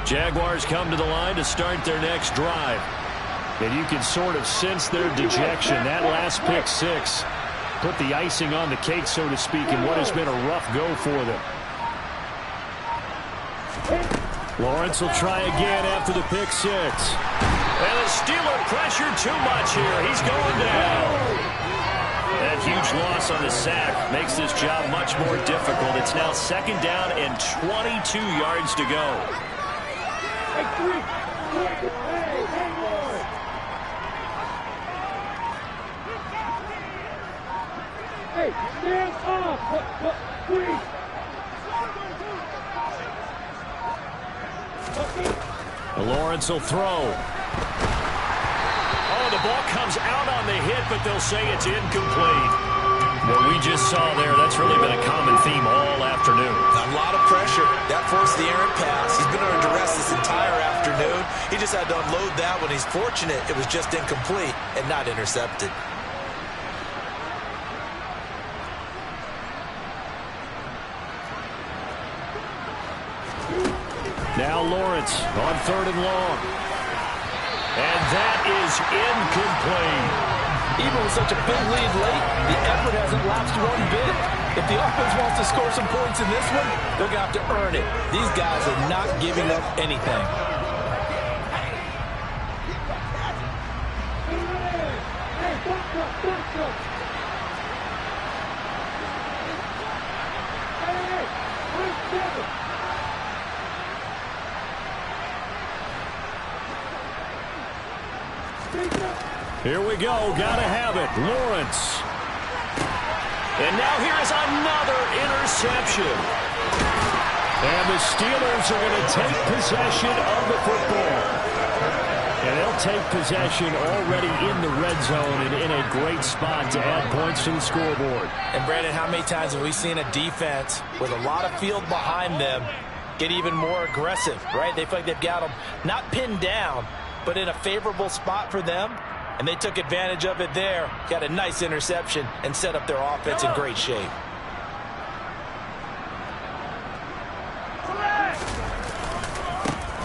Jaguars come to the line to start their next drive. And you can sort of sense their dejection. That last pick six put the icing on the cake, so to speak, in what has been a rough go for them. Lawrence will try again after the pick six. And the Steeler pressure too much here. He's going down. That huge loss on the sack makes this job much more difficult. It's now 2nd down and 22 yards to go. Hey, stand off! Please! Lawrence will throw. Oh, the ball comes out on the hit, but they'll say it's incomplete. What we just saw there, that's really been a common theme all afternoon. A lot of pressure. That forced the errant pass. He's been under duress this entire afternoon. He just had to unload that one. He's fortunate it was just incomplete and not intercepted. Now Lawrence on 3rd and long. And that is incomplete. Even with such a big lead late, the effort hasn't lapsed one bit. If the offense wants to score some points in this one, they're going to have to earn it. These guys are not giving up anything. Here we go. Gotta have it. Lawrence. And now here is another interception. And the Steelers are going to take possession of the football. And they'll take possession already in the red zone and in a great spot to add points to the scoreboard. And, Brandon, how many times have we seen a defense with a lot of field behind them get even more aggressive, right? They feel like they've got them not pinned down, but in a favorable spot for them. And they took advantage of it there, got a nice interception, and set up their offense in great shape.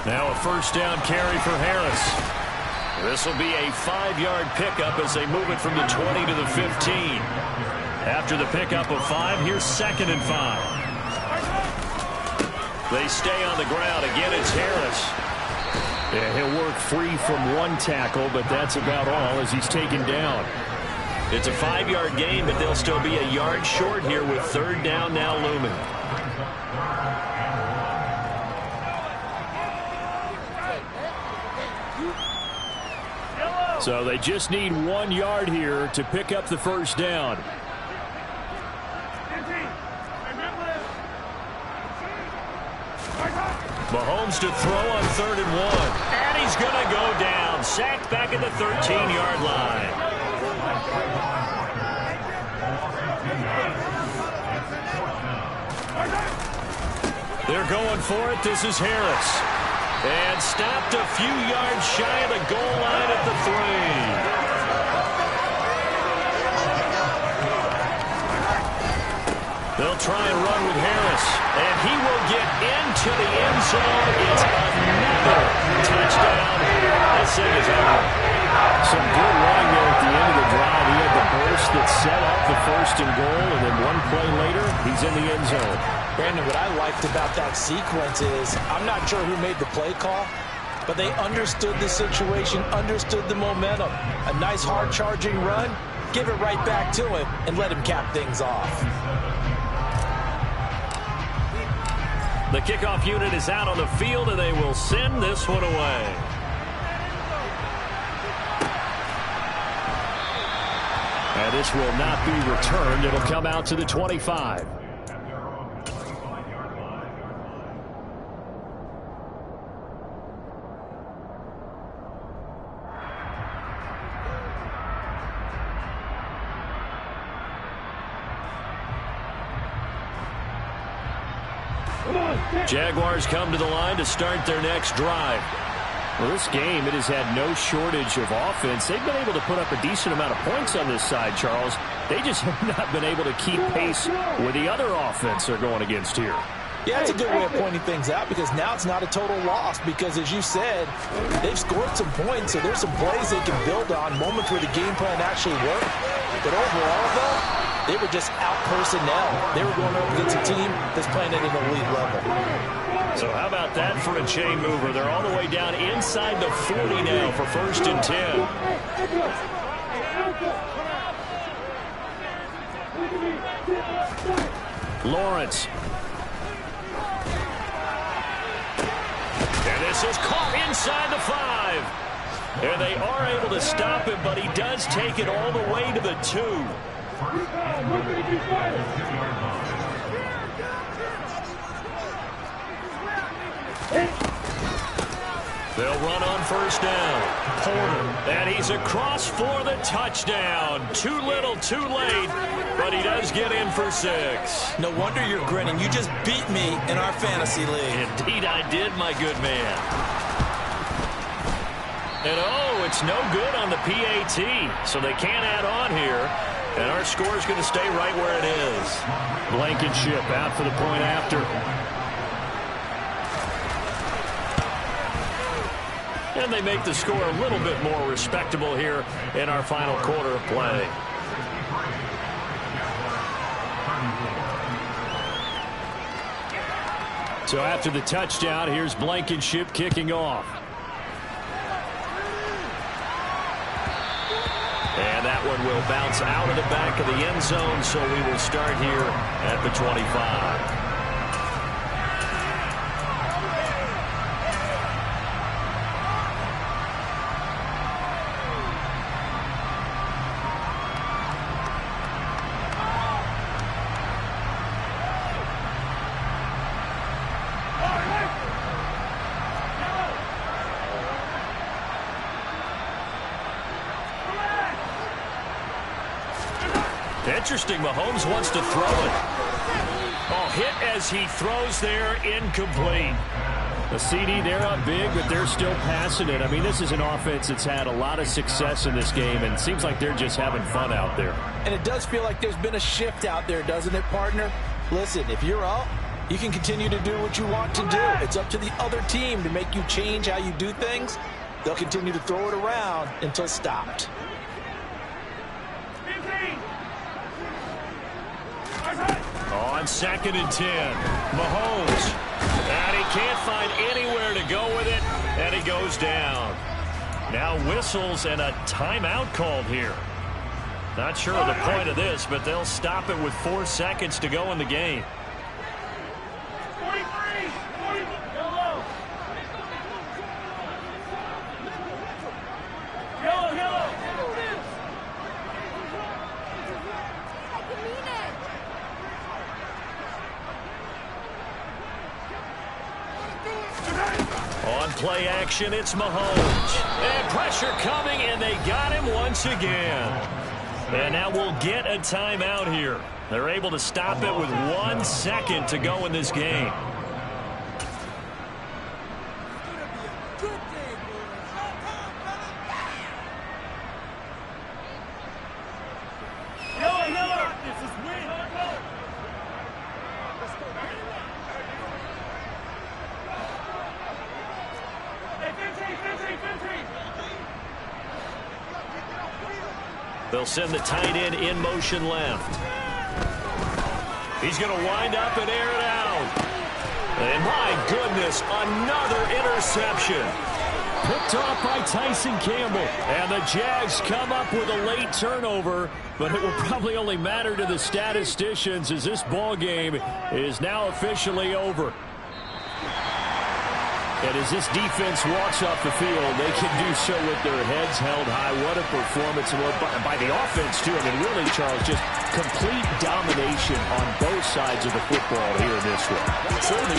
Now a first down carry for Harris. This will be a 5-yard pickup as they move it from the 20 to the 15. After the pickup of 5, here's 2nd and 5. They stay on the ground. Again, it's Harris. Yeah, he'll work free from one tackle, but that's about all as he's taken down. It's a 5-yard gain, but they'll still be a yard short here with 3rd down now looming. So they just need 1 yard here to pick up the first down. Mahomes to throw on 3rd and 1. And he's going to go down. Sacked back at the 13-yard line. They're going for it. This is Harris. And stopped a few yards shy of the goal line at the 3. They'll try and run with Harris. And he will get into the end zone. It's another touchdown. This thing is over. Some good running there at the end of the drive. He had the burst that set up the 1st and goal. And then one play later, he's in the end zone. Brandon, what I liked about that sequence is I'm not sure who made the play call, but they understood the situation, understood the momentum. A nice hard-charging run, give it right back to him, and let him cap things off. The kickoff unit is out on the field, and they will send this one away. And this will not be returned. It'll come out to the 25. Jaguars come to the line to start their next drive. Well, this game, it has had no shortage of offense. They've been able to put up a decent amount of points on this side, Charles. They just have not been able to keep pace with the other offense they're going against here. Yeah, it's a good way of pointing things out because now it's not a total loss because, as you said, they've scored some points, so there's some plays they can build on, moments where the game plan actually worked. But overall, though, they were just out-personnel. They were going up against a team that's playing at an elite level. So how about that for a chain mover? They're all the way down inside the 40 now for 1st and 10. Lawrence. And this is caught inside the 5. And they are able to stop him, but he does take it all the way to the 2. They'll run on 1st down. Porter. And he's across for the touchdown. Too little, too late, but he does get in for 6. No wonder you're grinning. You just beat me in our fantasy league. Indeed I did, my good man. And oh, it's no good on the PAT, so they can't add on here. And our score is going to stay right where it is. Blankenship out for the point after. And they make the score a little bit more respectable here in our final quarter of play. So after the touchdown, here's Blankenship kicking off. And that one will bounce out of the back of the end zone, so we will start here at the 25. Interesting. Mahomes wants to throw it. Oh, hit as he throws there, incomplete. A CD, they're up big, but they're still passing it. I mean, this is an offense that's had a lot of success in this game, and it seems like they're just having fun out there. And it does feel like there's been a shift out there, doesn't it, partner? Listen, if you're up, you can continue to do what you want to do. It's up to the other team to make you change how you do things. They'll continue to throw it around until stopped. On 2nd and 10, Mahomes. And he can't find anywhere to go with it, and he goes down. Now whistles and a timeout called here. Not sure of the point of this, but they'll stop it with 4 seconds to go in the game. On play action, it's Mahomes. And pressure coming, and they got him once again. And now we'll get a timeout here. They're able to stop it with 1 second to go in this game. They'll send the tight end in motion left. He's going to wind up and air it out. And my goodness, another interception. Picked off by Tyson Campbell. And the Jags come up with a late turnover, but it will probably only matter to the statisticians as this ball game is now officially over. And as this defense walks off the field, they can do so with their heads held high. What a performance by the offense, too. I mean, really, Charles, just complete domination on both sides of the football here in this one. Certainly